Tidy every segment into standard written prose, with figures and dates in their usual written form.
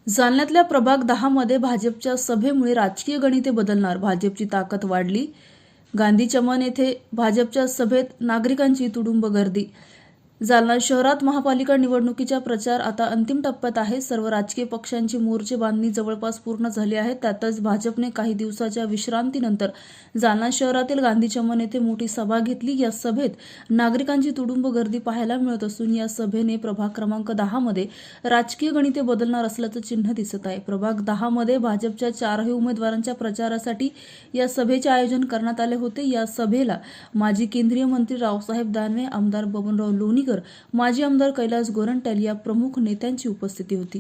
जालन्यातल्या प्रभाग 10 मध्ये भाजपच्या सभेमुळे राजकीय गणिते बदलणार, भाजपची ताकद वाढली। गांधी चमन येथे भाजपच्या सभेत नागरिकांची तुडुंब गर्दी। जालना शहरात महापालिका निवडणुकीचा प्रचार आता अंतिम टप्प्यात आहे। सर्व राजकीय पक्षांची मोर्चे बांधणी जवळपास पूर्ण झाली आहे। त्यातच भाजपने काही दिवसाच्या विश्रांतीनंतर जालना शहरातील गांधी चमन येथे मोठी सभा घेतली। या सभेत नागरिकांची तुडुंब गर्दी पाहायला मिळत असून या सभेने प्रभाग क्रमांक 10 मध्ये राजकीय गणिते बदलणार असल्याचं चिन्ह दिसत आहे। प्रभाग 10 मध्ये भाजपच्या 4 उमेदवारांच्या प्रचारासाठी या सभेचे आयोजन करण्यात आले होते। या सभेला माजी केंद्रीय मंत्री रावसाहेब दानवे, आमदार बबनराव लोणीकर, माजी आमदार कैलास गोरंट्याल या प्रमुख नेत्यांची उपस्थिती होती।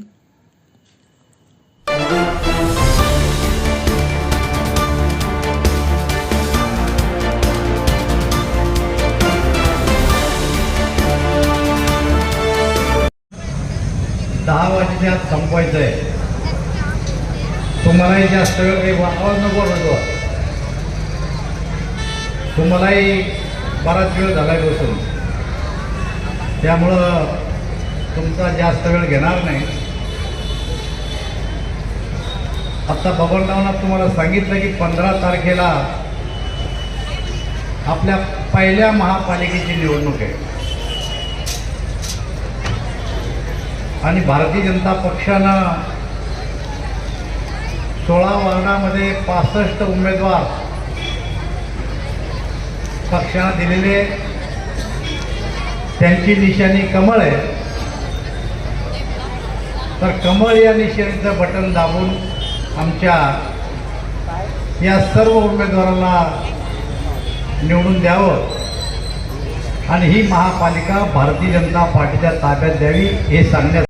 दहा वाजेच्या आत संपवायचं आहे। तुम्हालाही जास्त वेळ काही वाटावं नको होतो, तुम्हालाही बराच वेळ झालाय बसून, त्यामुळं तुमचा जास्त वेळ घेणार नाही। आता बबनरावनं तुम्हाला सांगितलं की 15 तारखेला आपल्या पहिल्या महापालिकेची निवडणूक आहे आणि भारतीय जनता पक्षानं 16 वार्डामध्ये 65 उमेदवार पक्षानं दिलेले, त्यांची निशाणी कमळ आहे। तर कमळ या निशाणीचं बटन दाबून आमच्या या सर्व उमेदवारांना निवडून द्यावं आणि ही महापालिका भारतीय जनता पार्टीच्या ताब्यात द्यावी हे सांगण्यात